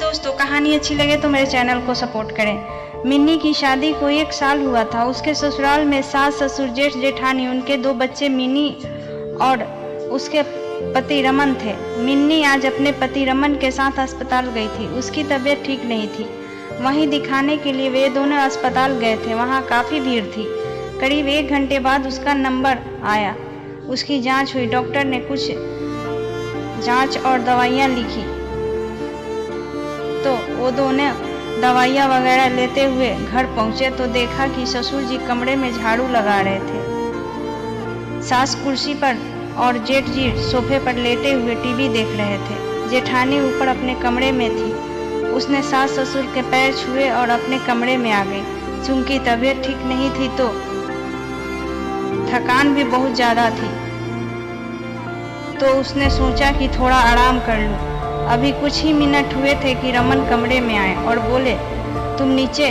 दोस्तों, कहानी अच्छी लगे तो मेरे चैनल को सपोर्ट करें। मिन्नी की शादी को 1 साल हुआ था। उसके ससुराल में सास ससुर जेठ जेठानी, उनके 2 बच्चे मिन्नी और उसके पति रमन थे। मिन्नी आज अपने पति रमन के साथ अस्पताल गई थी। उसकी तबीयत ठीक नहीं थी। वहीं दिखाने के लिए वे दोनों अस्पताल गए थे। वहां काफ़ी भीड़ थी। करीब 1 घंटे बाद उसका नंबर आया। उसकी जांच हुई। डॉक्टर ने कुछ जांच और दवाइयाँ लिखी तो वो दोनों दवाइयाँ वगैरह लेते हुए घर पहुँचे तो देखा कि ससुर जी कमरे में झाड़ू लगा रहे थे। सास कुर्सी पर और जेठ जी सोफे पर लेटे हुए टीवी देख रहे थे। जेठानी ऊपर अपने कमरे में थी। उसने सास ससुर के पैर छुए और अपने कमरे में आ गई। चूंकि तबीयत ठीक नहीं थी तो थकान भी बहुत ज़्यादा थी, तो उसने सोचा कि थोड़ा आराम कर लूं। अभी कुछ ही मिनट हुए थे कि रमन कमरे में आए और बोले, तुम नीचे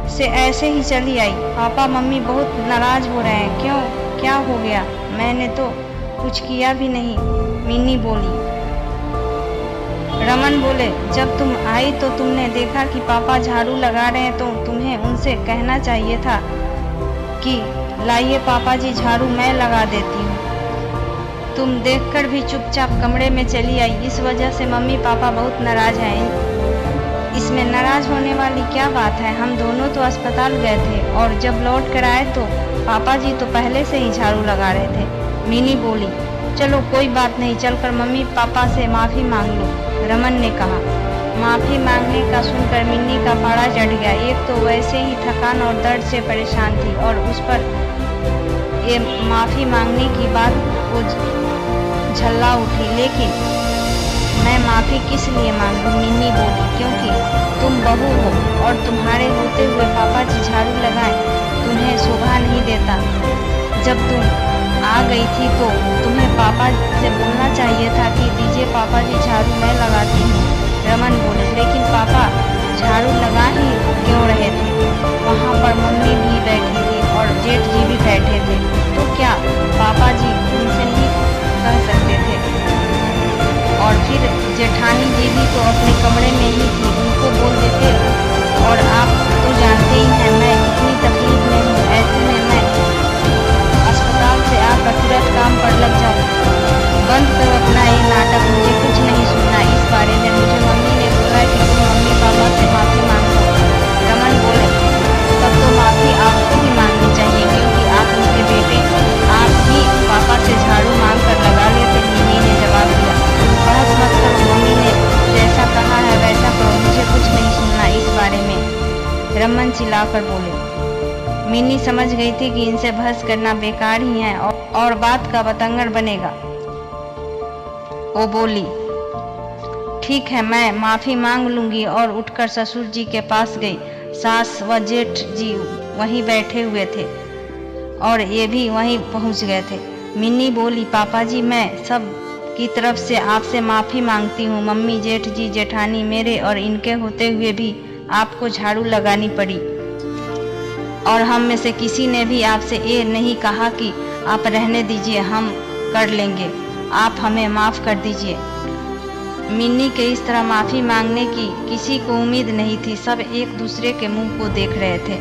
से ऐसे ही चली आई? पापा मम्मी बहुत नाराज हो रहे हैं। क्यों, क्या हो गया? मैंने तो कुछ किया भी नहीं, मिन्नी बोली। रमन बोले, जब तुम आई तो तुमने देखा कि पापा झाड़ू लगा रहे हैं तो तुम्हें उनसे कहना चाहिए था कि लाइए पापा जी झाड़ू मैं लगा देती हूँ। तुम देखकर भी चुपचाप कमरे में चली आई। इस वजह से मम्मी पापा बहुत नाराज हैं। इसमें नाराज होने वाली क्या बात है? हम दोनों तो अस्पताल गए थे और जब लौट कर आए तो पापा जी तो पहले से ही झाड़ू लगा रहे थे। मिनी बोली, चलो कोई बात नहीं, चलकर मम्मी पापा से माफ़ी मांग लो, रमन ने कहा। माफ़ी मांगने का सुनकर मिन्नी का पारा चढ़ गया। एक तो वैसे ही थकान और दर्द से परेशान थी और उस पर ये माफ़ी मांगने की बात वो झल्ला उठी। लेकिन मैं माफ़ी किस लिए मांगूं? मिन्नी बोली, क्योंकि तुम बहू हो और तुम्हारे होते हुए पापा जी झाड़ू लगाएं तुम्हें शोभा नहीं देता। जब तुम आ गई थी तो तुम्हें पापा से बोलना चाहिए था कि दीजिए पापा जी झाड़ू मैं लगाती हूँ, रमन बोले। लेकिन पापा झाड़ू लगा ही क्यों रहे थे? वहाँ पर मम्मी भी बैठी थी और जेठ जी भी बैठे थे, तो क्या पापा जी उनसे नहीं कह सकते थे? और फिर जेठानी जी भी तो अपने कमरे में ही थी, उनको बोल देते। और आप तो जानते ही हैं मैं कितनी तकलीफ में हूँ। ऐसे में मैं अस्पताल से आकर तुरंत काम पर लग जाऊँ। बंद करो अपना ये नाटक, मुझे कुछ नहीं सुनना इस बारे में। मुझे मम्मी ने बोला कि तुम मम्मी पापा से माफ़ी मांग लो, रमन बोले। तब तो माफ़ी आपको भी मांगनी चाहिए क्योंकि आप उनके बेटे, आप ही पापा से झाड़ू मांग कर लगा लेते, मिन्नी ने जवाब दिया। बहस मत करो, मम्मी ने जैसा कहा है वैसा करो, मुझे कुछ नहीं सुनना इस बारे में, रमन चिल्लाकर बोले। मिन्नी समझ गई थी कि इनसे बहस करना बेकार ही है और बात का बतंगड़ बनेगा। वो बोली, ठीक है, मैं माफ़ी मांग लूँगी, और उठकर ससुर जी के पास गई। सास व जेठ जी वहीं बैठे हुए थे और ये भी वहीं पहुंच गए थे। मिन्नी बोली, पापा जी मैं सब की तरफ से आपसे माफ़ी मांगती हूँ। मम्मी जेठ जी जेठानी मेरे और इनके होते हुए भी आपको झाड़ू लगानी पड़ी और हम में से किसी ने भी आपसे ये नहीं कहा कि आप रहने दीजिए, हम कर लेंगे, आप हमें माफ़ कर दीजिए। मिन्नी के इस तरह माफ़ी मांगने की किसी को उम्मीद नहीं थी। सब एक दूसरे के मुंह को देख रहे थे।